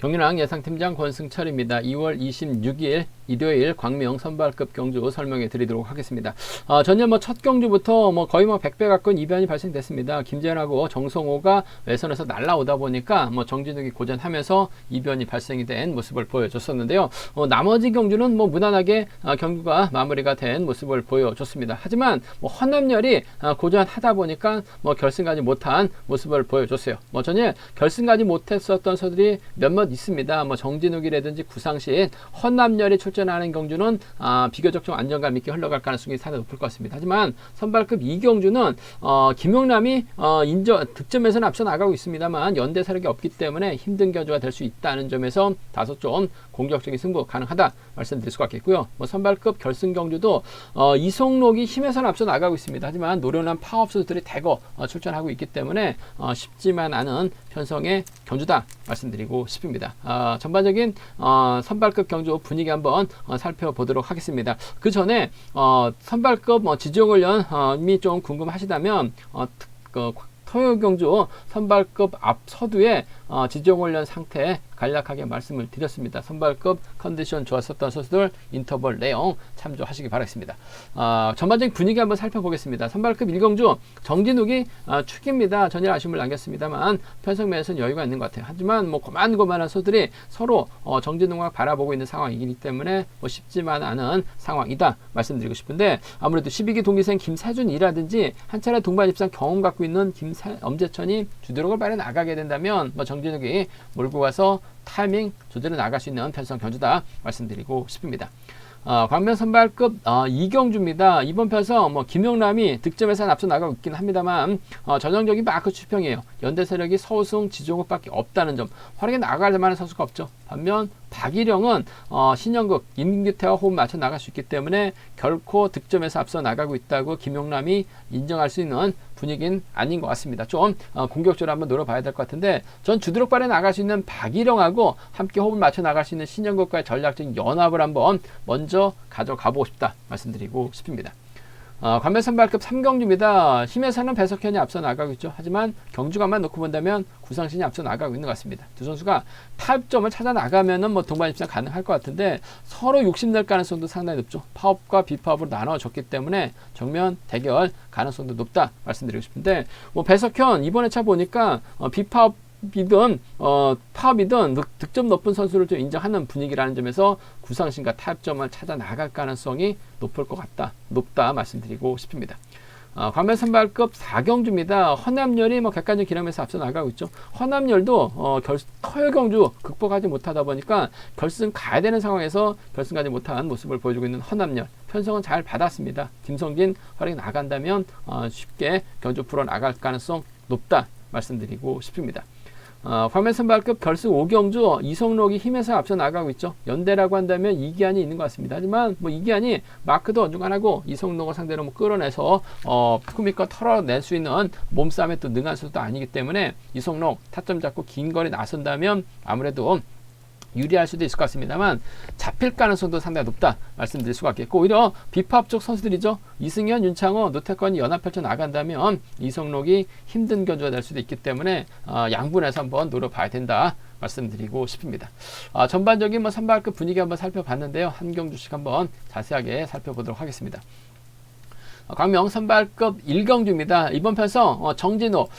경륜왕 예상팀장 권승철입니다. 2월 26일 일요일 광명 선발급 경주 설명해 드리도록 하겠습니다. 전일 첫 경주부터 거의 100배 가까운 이변이 발생됐습니다. 김재현하고 정성호가 외선에서 날라오다 보니까 정진욱이 고전하면서 이변이 발생이 된 모습을 보여줬었는데요. 나머지 경주는 무난하게 경주가 마무리가 된 모습을 보여줬습니다. 하지만 허남열이 고전하다 보니까 결승 가지 못한 모습을 보여줬어요. 전일 결승 가지 못했었던 선수들이 몇몇 있습니다. 정진욱이라든지 구상신, 허남열이 출전하는 경주는 비교적 좀 안정감 있게 흘러갈 가능성이 상당히 높을 것 같습니다. 하지만 선발급 2경주는 김용남이 득점에서는 앞서 나가고 있습니다만 연대 세력이 없기 때문에 힘든 경주가 될 수 있다는 점에서 다소 좀 공격적인 승부 가능하다 말씀드릴 수가 있겠고요. 선발급 결승 경주도 이송록이 힘에서는 앞서 나가고 있습니다. 하지만 노련한 파업 선수들이 대거 출전하고 있기 때문에 쉽지만 않은 편성의 경주다 말씀드리고 싶습니다. 전반적인 선발급 경주 분위기 한번 살펴보도록 하겠습니다. 그 전에 선발급 지정훈련이 좀 궁금하시다면 토요 경주 선발급 앞 서두에 지정훈련 상태 간략하게 말씀을 드렸습니다. 선발급 컨디션 좋았었던 선수들 인터벌 내용 참조하시기 바라겠습니다. 전반적인 분위기 한번 살펴보겠습니다. 선발급 1경주 정진욱이 축입니다. 전일 아쉬움을 남겼습니다만 편성면에서는 여유가 있는 것 같아요. 하지만 고만고만한 선수들이 서로 정진욱을 바라보고 있는 상황이기 때문에 쉽지만 않은 상황이다 말씀드리고 싶은데, 아무래도 12기 동기생 김세준이라든지 한 차례 동반 입상 경험 갖고 있는 엄재천이 주도력을 발휘 나가게 된다면 정진욱이 몰고 가서 타이밍 조절해 나갈 수 있는 편성 경주다 말씀드리고 싶습니다. 광명 선발급 2경주입니다. 이번 편성 김용남이 득점에서 앞서 나가고 있긴 합니다만 전형적인 마크 추평이에요. 연대 세력이 서우승, 지종욱밖에 없다는 점, 활약에 나갈 만한 선수가 없죠. 반면 박일영은 신영극, 임규태와 호흡 맞춰 나갈 수 있기 때문에 결코 득점에서 앞서 나가고 있다고 김용남이 인정할 수 있는 분위기는 아닌 것 같습니다. 좀 공격적으로 한번 노려봐야 될 것 같은데, 전 주도력 발휘 나갈 수 있는 박일영하고 함께 호흡을 맞춰 나갈 수 있는 신영극과의 전략적인 연합을 한번 먼저 가져가 보고 싶다 말씀드리고 싶습니다. 광명 선발급 3경주입니다. 힘에서는 배석현이 앞서 나가고 있죠. 하지만 경주감만 놓고 본다면 구상신이 앞서 나가고 있는 것 같습니다. 두 선수가 타협점을 찾아 나가면은 동반 입상 가능할 것 같은데 서로 욕심낼 가능성도 상당히 높죠. 파업과 비파업으로 나눠졌기 때문에 정면 대결 가능성도 높다 말씀드리고 싶은데, 배석현 이번에 차 보니까 비파업 이든 파업이든 득점 높은 선수를 좀 인정하는 분위기라는 점에서 구상신과 타협점을 찾아 나갈 가능성이 높다 말씀드리고 싶습니다. 광명 선발급 4경주입니다. 허남열이 객관적 기량에서 앞서 나가고 있죠. 허남열도 토요 경주 극복하지 못하다 보니까 결승 가야 되는 상황에서 결승 가지 못한 모습을 보여주고 있는 허남열, 편성은 잘 받았습니다. 김성진 활약이 나간다면 쉽게 경주 풀어 나갈 가능성 높다 말씀드리고 싶습니다. 광명 선발급 결승 5경주 이성록이 힘에서 앞서 나가고 있죠. 연대라고 한다면 이기한이 있는 것 같습니다. 하지만 이기한이 마크도 어중간하고 이성록을 상대로 끌어내서 품위껏 털어낼 수 있는 몸싸움에 또 능한 선수도 아니기 때문에 이성록 타점 잡고 긴 거리 나선다면 아무래도 유리할 수도 있을 것 같습니다만 잡힐 가능성도 상당히 높다 말씀드릴 수가 있겠고, 오히려 비파업 쪽 선수들이죠. 이승현, 윤창호, 노태권이 연합 펼쳐 나간다면 이성록이 힘든 견주가 될 수도 있기 때문에 양분해서 한번 노려봐야 된다 말씀드리고 싶습니다. 전반적인 선발급 분위기 한번 살펴봤는데요. 한 경주씩 한번 자세하게 살펴보도록 하겠습니다. 광명 선발급 1경주입니다. 이번 편성 정진욱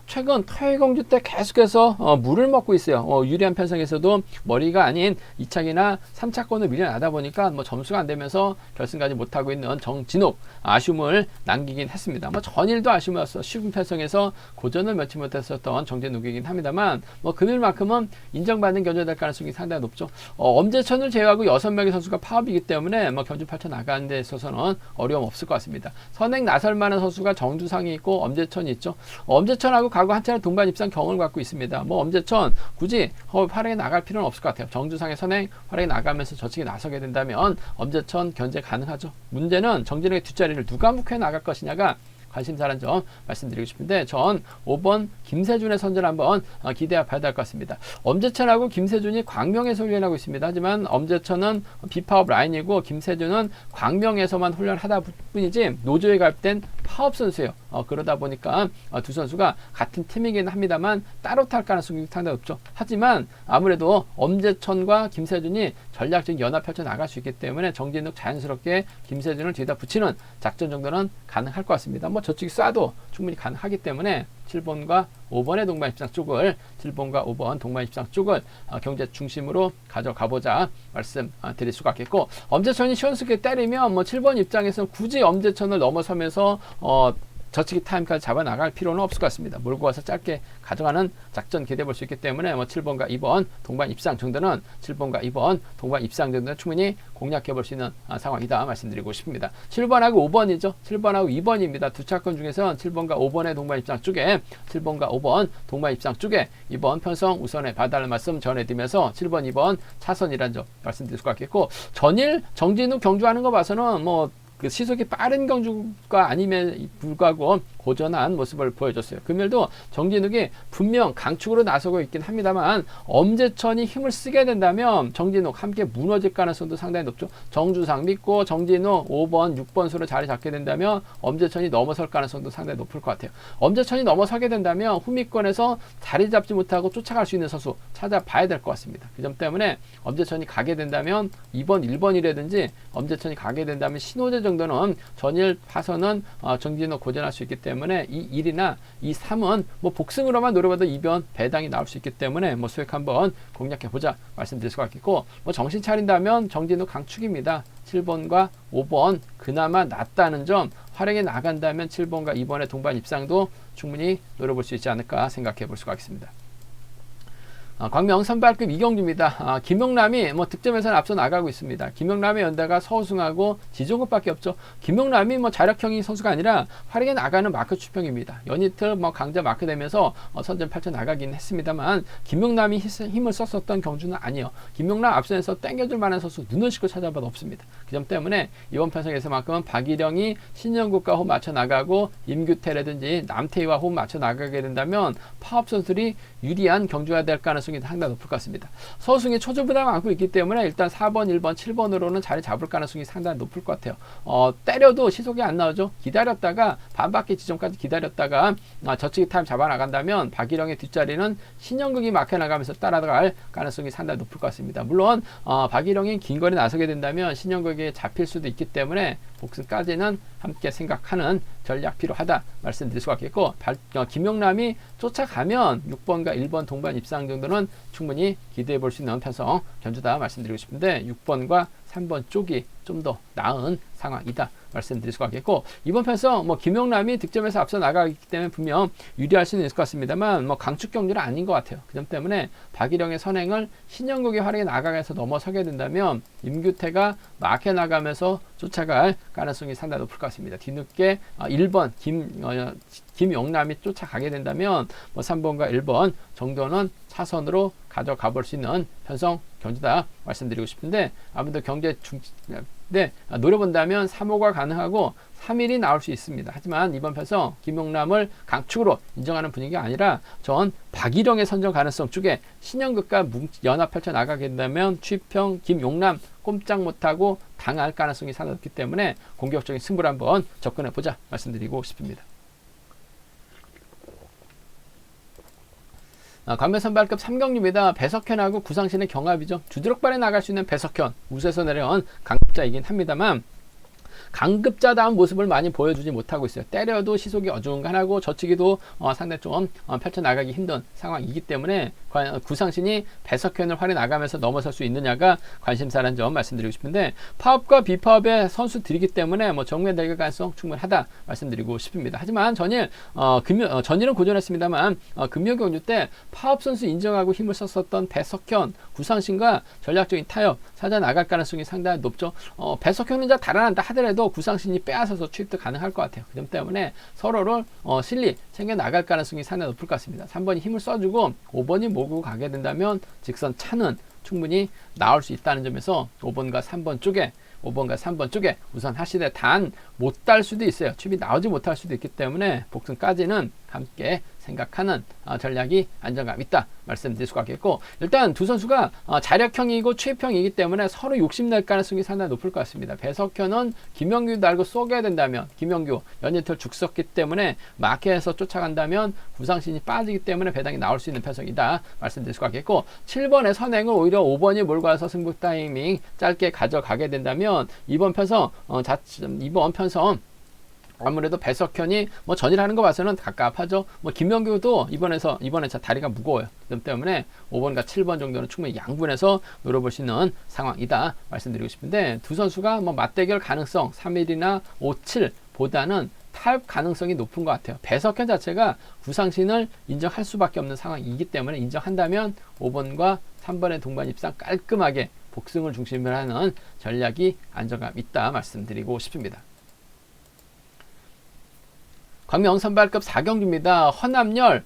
최근 토요경주 때 계속해서 물을 먹고 있어요. 유리한 편성에서도 머리가 아닌 2차기나 3차권을 밀려나다 보니까 점수가 안 되면서 결승까지 못하고 있는 정진욱 아쉬움을 남기긴 했습니다. 전일도 아쉬움이었어. 쉬운 편성에서 고전을 면치 못했었던 정진욱이긴 합니다만 금일만큼은 인정받는 견주가 될 가능성이 상당히 높죠. 엄재천을 제외하고 6명의 선수가 파업이기 때문에 경주 펼쳐 나가는 데 있어서는 어려움 없을 것 같습니다. 선행 나설만한 선수가 정주상이 있고 엄재천이 있죠. 엄재천하고 과거 한 차례 동반 입상 경험을 갖고 있습니다. 엄재천 굳이 활약에 나갈 필요는 없을 것 같아요. 정주상의 선행 활약에 나가면서 저측에 나서게 된다면 엄재천 견제 가능하죠. 문제는 정진욱의 뒷자리를 누가 묵혀 나갈 것이냐가 관심사라는 점 말씀드리고 싶은데, 전 5번 김세준의 선전 한번 기대해 봐야 될 것 같습니다. 엄재천하고 김세준이 광명에서 훈련하고 있습니다. 하지만 엄재천은 비파업 라인이고 김세준은 광명에서만 훈련하다 뿐이지 노조에 갈 땐 파업 선수예요. 그러다 보니까 두 선수가 같은 팀이긴 합니다만 따로 탈 가능성이 상당히 높죠. 하지만 아무래도 엄재천과 김세준이 전략적인 연합 펼쳐 나갈 수 있기 때문에 정진욱 자연스럽게 김세준을 뒤에다 붙이는 작전 정도는 가능할 것 같습니다. 뭐 저쪽이 쏴도 충분히 가능하기 때문에 7번과 5번의 동반 입장 쪽을 7번과 5번 동반 입장 쪽을 경제 중심으로 가져가보자 말씀 드릴 수가 있겠고, 엄재천이 시원스럽게 때리면 뭐 7번 입장에서는 굳이 엄재천을 넘어서면서 저치기 타임까지 잡아 나갈 필요는 없을 것 같습니다. 몰고 와서 짧게 가져가는 작전 기대해 볼 수 있기 때문에 뭐 7번과 2번 동반 입상 정도는 7번과 2번 동반 입상 정도는 충분히 공략해 볼 수 있는 상황이다 말씀드리고 싶습니다. 7번하고 5번이죠. 7번하고 2번입니다. 두 차권 중에서는 7번과 5번의 동반 입상 쪽에 7번과 5번 동반 입상 쪽에 2번 편성 우선에 봐달라는 말씀 전해드리면서 7번, 2번 차선이라는 점 말씀드릴 수가 있겠고, 전일 정진욱 경주하는 거 봐서는 뭐 그 시속이 빠른 경주가 아님에 불구하고 고전한 모습을 보여줬어요. 금일도 정진욱이 분명 강축으로 나서고 있긴 합니다만 엄재천이 힘을 쓰게 된다면 정진욱 함께 무너질 가능성도 상당히 높죠. 정주상 믿고 정진욱 5번, 6번 수로 자리 잡게 된다면 엄재천이 넘어설 가능성도 상당히 높을 것 같아요. 엄재천이 넘어서게 된다면 후미권에서 자리 잡지 못하고 쫓아갈 수 있는 선수 찾아봐야 될 것 같습니다. 그 점 때문에 엄재천이 가게 된다면 2번, 1번이라든지 엄재천이 가게 된다면 신호재 정도는 전일 파선은 정진욱 고전할 수 있기 때문에 이 1이나 이 3은 뭐 복승으로만 노려봐도 이변 배당이 나올 수 있기 때문에 뭐 수익 한번 공략해보자 말씀드릴 수가 있겠고, 뭐 정신 차린다면 정진욱 강축입니다. 7번과 5번 그나마 낫다는 점 활용해 나간다면 7번과 2번의 동반 입상도 충분히 노려볼 수 있지 않을까 생각해 볼 수가 있습니다. 광명 선발급 이경주입니다. 김용남이 뭐 득점에서는 앞서 나가고 있습니다. 김용남의 연대가 서우승하고 지종급밖에 없죠. 김용남이 뭐 자력형인 선수가 아니라 활약에 나가는 마크 추평입니다. 연이틀 뭐 강자 마크 되면서 선전 펼쳐 나가긴 했습니다만 김용남이 힘을 썼었던 경주는 아니에요. 김용남 앞선에서 땡겨줄 만한 선수 눈을 씻고 찾아봐도 없습니다. 그 점 때문에 이번 편성에서만큼은 박일영이 신영국과 호흡 맞춰 나가고 임규태라든지 남태희와 호흡 맞춰 나가게 된다면 파업 선수들이 유리한 경주가 될 가능성이 상당히 높을 것 같습니다. 서우승이 초조부담을 안고 있기 때문에 일단 4번, 1번, 7번으로는 자리 잡을 가능성이 상당히 높을 것 같아요. 때려도 시속이 안 나오죠. 기다렸다가 반바퀴 지점까지 기다렸다가 저치기 타임 잡아 나간다면 박일영의 뒷자리는 신영국이 막혀 나가면서 따라갈 가능성이 상당히 높을 것 같습니다. 물론 박일영이 긴 거리 나서게 된다면 신영국이 잡힐 수도 있기 때문에 복승까지는 함께 생각하는 전략 필요하다 말씀드릴 수가 있겠고, 김용남이 쫓아가면 6번과 1번 동반 입상 정도는 충분히 기대해 볼 수 있는 편성 견주다 말씀드리고 싶은데 6번과 3번 쪽이 좀 더 나은 상황이다 말씀드릴 수가 있겠고, 이번 편성 뭐 김용남이 득점에서 앞서 나가기 때문에 분명 유리할 수는 있을 것 같습니다만 뭐 강축 경주는 아닌 것 같아요. 그 점 때문에 박일영의 선행을 신영국이 활용해 나가면서 넘어서게 된다면 임규태가 막혀 나가면서 쫓아갈 가능성이 상당히 높을 것 같습니다. 뒤늦게 1번 김용남이 쫓아가게 된다면 뭐 3번과 1번 정도는 차선으로 가져가 볼 수 있는 편성 경주다 말씀드리고 싶은데, 아무래도 경제 노려본다면 3호가 가능하고 3일이 나올 수 있습니다. 하지만 이번 편성 김용남을 강축으로 인정하는 분위기가 아니라 전 박일영의 선정 가능성 쪽에 신영극과 연합 펼쳐 나가게 된다면 취평 김용남 꼼짝 못하고 당할 가능성이 상당히 높기 때문에 공격적인 승부를 한번 접근해 보자 말씀드리고 싶습니다. 광명 선발급 3경주입니다. 배석현하고 구상신의 경합이죠. 주드럭발에 나갈 수 있는 배석현, 우세서 내려온 강급자이긴 합니다만 강급자다운 모습을 많이 보여주지 못하고 있어요. 때려도 시속이 어중간하고 저치기도 상당히 좀 펼쳐나가기 힘든 상황이기 때문에 구상신이 배석현을 활용해 나가면서 넘어설 수 있느냐가 관심사라는 점 말씀드리고 싶은데, 파업과 비파업의 선수들이기 때문에 뭐 정면 대결 가능성 충분하다 말씀드리고 싶습니다. 하지만 전일은 고전했습니다만 금요 경주 때 파업 선수 인정하고 힘을 썼었던 배석현, 구상신과 전략적인 타협 사자 나갈 가능성이 상당히 높죠. 배석현은 자 달아난다 하더라도 구상신이 빼앗아서 취입도 가능할 것 같아요. 그 점 때문에 서로를 실리 챙겨 나갈 가능성이 상당히 높을 것 같습니다. 3번이 힘을 써주고 5번이 몰고 가게 된다면 직선 차는 충분히 나올 수 있다는 점에서 5번과 3번 쪽에 우선 하시되 단 못 달 수도 있어요. 취입이 나오지 못할 수도 있기 때문에 복승까지는 함께 생각하는 전략이 안정감 있다 말씀드릴 수가 있겠고, 일단 두 선수가 자력형이고 추입형이기 때문에 서로 욕심낼 가능성이 상당히 높을 것 같습니다. 배석현은 김영규도 알고 쏘게 된다면, 김영규 연예털 죽었기 때문에 마켓에서 쫓아간다면 구상신이 빠지기 때문에 배당이 나올 수 있는 편성이다 말씀드릴 수가 있겠고, 7번의 선행을 오히려 5번이 몰고 와서 승부 타이밍 짧게 가져가게 된다면 이번 편성 아무래도 배석현이 뭐 전일하는 거 봐서는 갑갑하죠. 뭐 김명규도 이번에 다리가 무거워요. 그렇기 때문에 5번과 7번 정도는 충분히 양분해서 노려볼 수 있는 상황이다 말씀드리고 싶은데, 두 선수가 뭐 맞대결 가능성 3일이나 5, 7보다는 타협 가능성이 높은 것 같아요. 배석현 자체가 구상신을 인정할 수밖에 없는 상황이기 때문에 인정한다면 5번과 3번의 동반 입상 깔끔하게 복승을 중심으로 하는 전략이 안정감 있다 말씀드리고 싶습니다. 광명 선발급 4경주입니다. 허남열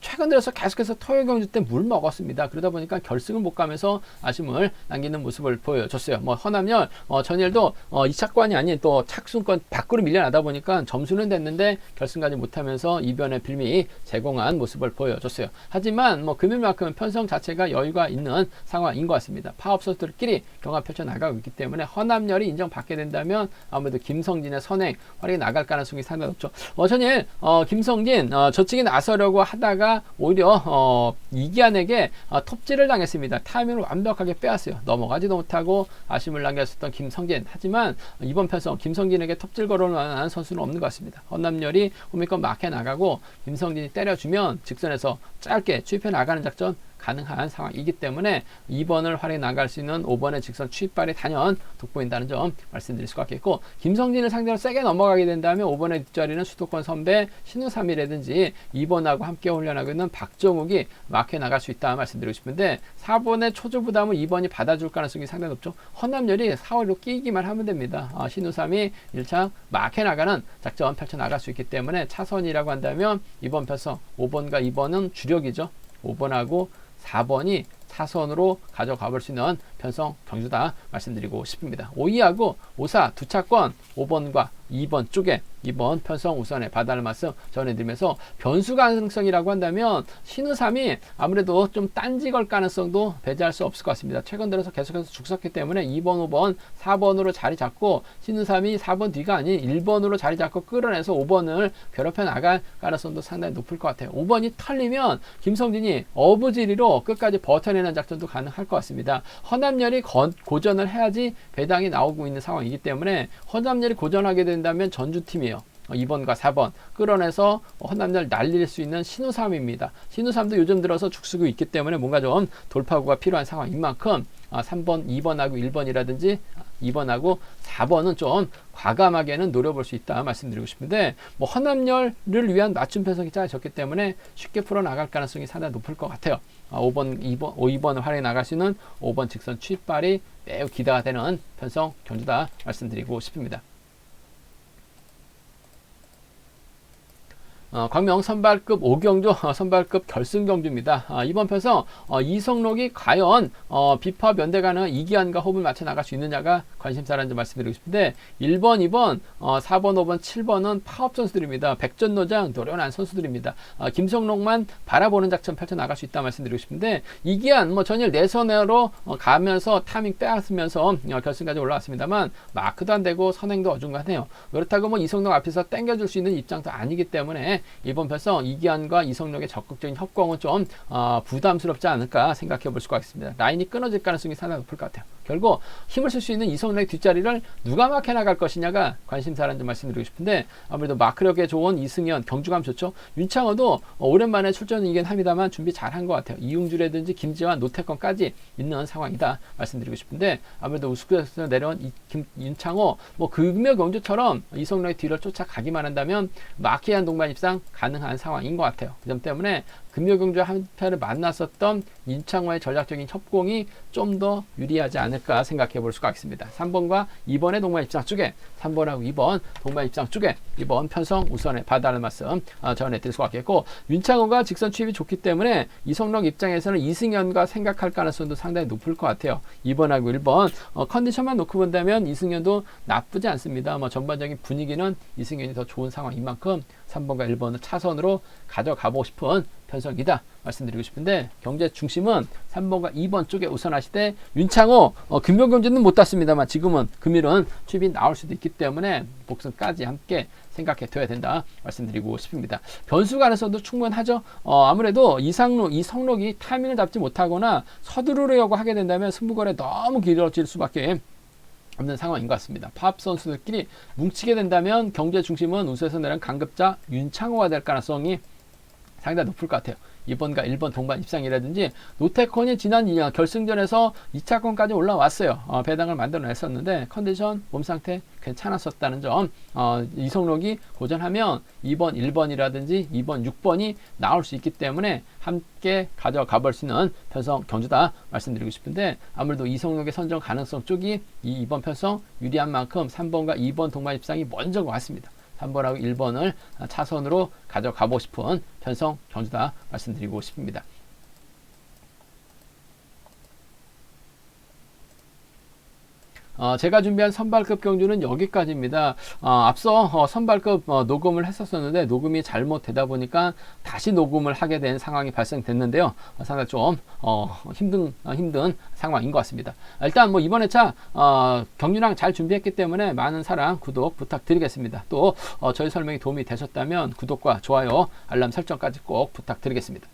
최근 들어서 계속해서 토요 경주 때 물 먹었습니다. 그러다 보니까 결승을 못 가면서 아쉬움을 남기는 모습을 보여줬어요. 뭐 허남열 전일도 2차권이 아닌 또 착순권 밖으로 밀려나다 보니까 점수는 됐는데 결승까지 못하면서 이변의 빌미 제공한 모습을 보여줬어요. 하지만 뭐 금일만큼은 편성 자체가 여유가 있는 상황인 것 같습니다. 파업 선수들끼리 경합 펼쳐 나가고 있기 때문에 허남열이 인정받게 된다면 아무래도 김성진의 선행 활약이 나갈 가능성이 상당히 높죠. 전일 김성진 저측에 나서려고 하다가 오히려 이기한에게 톱질을 당했습니다. 타이밍을 완벽하게 빼앗어요. 넘어가지도 못하고 아쉬움을 남겼었던 김성진. 하지만 이번 편성 김성진에게 톱질 걸어올 만한 선수는 없는 것 같습니다. 허남열이 홈이건 막혀 나가고 김성진이 때려주면 직선에서 짧게 추입해 나가는 작전 가능한 상황이기 때문에 2번을 활용해 나갈 수 있는 5번의 직선 추입발이 단연 돋보인다는 점 말씀드릴 수가 있겠고, 김성진을 상대로 세게 넘어가게 된다면 5번의 뒷자리는 수도권 선배 신우삼이라든지 2번하고 함께 훈련하고 있는 박정욱이 막혀 나갈 수 있다 말씀드리고 싶은데, 4번의 초조 부담을 2번이 받아줄 가능성이 상당히 높죠. 허남열이 4월로 끼기만 하면 됩니다. 신우삼이 1차 막혀 나가는 작전 펼쳐 나갈 수 있기 때문에 차선이라고 한다면 이번 편성 5번과 2번은 주력이죠. 5번하고 4번이 차선으로 가져가 볼 수 있는 편성 경주다 말씀드리고 싶습니다. 5위하고 5사 두 차권 5번과 2번 쪽에 이번 편성 우선에 바다를 말씀 전해드리면서, 변수 가능성이라고 한다면 신우삼이 아무래도 좀 딴지 걸 가능성도 배제할 수 없을 것 같습니다. 최근 들어서 계속해서 죽었기 때문에 2번, 5번, 4번으로 자리 잡고 신우삼이 4번 뒤가 아닌 1번으로 자리 잡고 끌어내서 5번을 괴롭혀 나갈 가능성도 상당히 높을 것 같아요. 5번이 털리면 김성진이 어부지리로 끝까지 버텨내는 작전도 가능할 것 같습니다. 허남열이 고전을 해야지 배당이 나오고 있는 상황이기 때문에 허남열이 고전하게 된다면 전주팀이에요. 2번과 4번 끌어내서 허남열 날릴 수 있는 신우삼입니다. 신우삼도 요즘 들어서 죽쓰고 있기 때문에 뭔가 좀 돌파구가 필요한 상황인 만큼 3번, 2번하고 1번이라든지 2번하고 4번은 좀 과감하게는 노려볼 수 있다 말씀드리고 싶은데, 뭐 허남열을 위한 맞춤 편성이 짜여졌기 때문에 쉽게 풀어나갈 가능성이 상당히 높을 것 같아요. 5번, 2번을 활용해 나갈 수 있는 5번 직선 추입발이 매우 기대가 되는 편성 경주다 말씀드리고 싶습니다. 광명 선발급 5경주 선발급 결승 경주입니다. 이번 편성 이성록이 과연 비파 면대 가능한 이기한과 호흡을 맞춰 나갈 수 있느냐가 관심사라는 점 말씀드리고 싶은데, 1번, 2번, 4번, 5번, 7번은 파업 선수들입니다. 백전노장 노련한 선수들입니다. 김성록만 바라보는 작전 펼쳐 나갈 수 있다 말씀드리고 싶은데, 이기한 전일 내선으로 가면서 타이밍 빼앗으면서 결승까지 올라왔습니다만 마크도 안 되고 선행도 어중간해요. 그렇다고 이성록 앞에서 땡겨줄 수 있는 입장도 아니기 때문에 이번 편성 이기한과 이성록의 적극적인 협공은 좀 부담스럽지 않을까 생각해 볼 수가 있습니다. 라인이 끊어질 가능성이 상당히 높을 것 같아요. 결국 힘을 쓸 수 있는 이성록의 뒷자리를 누가 막혀 나갈 것이냐가 관심사라는 점 말씀드리고 싶은데, 아무래도 마크력에 좋은 이승현, 경주감 좋죠. 윤창호도 오랜만에 출전이긴 합니다만 준비 잘한 것 같아요. 이웅주라든지 김지환, 노태권까지 있는 상황이다 말씀드리고 싶은데, 아무래도 우스크에서 내려온 윤창호 금요 경주처럼 이성록의 뒤를 쫓아가기만 한다면 마키한 동반 입상 가능한 상황인 것 같아요. 그 점 때문에 금요 경주 한 편을 만났었던 윤창호의 전략적인 협공이 좀 더 유리하지 않을까 않을까 생각해 볼 수가 있습니다. 3번과 2번의 동반 입장 쪽에 3번하고 2번 동반 입장 쪽에 이번 편성 우선에 봐달라는 말씀 전해드릴 수가 있겠고, 윤창호가 직선 추입이 좋기 때문에 이성록 입장에서는 이승현과 생각할 가능성도 상당히 높을 것 같아요. 2번하고 1번 컨디션만 놓고 본다면 이승현도 나쁘지 않습니다. 전반적인 분위기는 이승현이 더 좋은 상황인 만큼 3번과 1번을 차선으로 가져가고 싶은 편성이다 말씀드리고 싶은데, 경제 중심은 3번과 2번 쪽에 우선하시되 윤창호 금융경제는 못 땄습니다만 지금은 금일은 추입이 나올 수도 있기 때문에 복선까지 함께 생각해 둬야 된다 말씀드리고 싶습니다. 변수 가능성도 충분하죠. 아무래도 이성록이 타이밍을 잡지 못하거나 서두르려고 하게 된다면 승부거래 너무 길어질 수밖에 없는 상황인 것 같습니다. 팝 선수들끼리 뭉치게 된다면 경제 중심은 우수에서 내린 강급자 윤창호가 될 가능성이 상당히 높을 것 같아요. 2번과 1번 동반 입상이라든지 노태콘이 지난 결승전에서 2차권까지 올라왔어요. 배당을 만들어냈었는데 컨디션, 몸 상태 괜찮았었다는 점, 이성록이 고전하면 2번, 1번이라든지 2번, 6번이 나올 수 있기 때문에 함께 가져가 볼 수 있는 편성 경주다 말씀드리고 싶은데, 아무래도 이성록의 선정 가능성 쪽이 이 2번 편성 유리한 만큼 3번과 2번 동반 입상이 먼저 것 같습니다. 3번하고 1번을 차선으로 가져가고 싶은 편성 경주다 말씀드리고 싶습니다. 제가 준비한 선발급 경주는 여기까지입니다. 앞서 선발급 녹음을 했었는데 녹음이 잘못되다 보니까 다시 녹음을 하게 된 상황이 발생됐는데요. 상당히 좀 힘든 상황인 것 같습니다. 일단 이번 회차 경주랑 잘 준비했기 때문에 많은 사랑, 구독 부탁드리겠습니다. 또 저희 설명이 도움이 되셨다면 구독과 좋아요, 알람 설정까지 꼭 부탁드리겠습니다.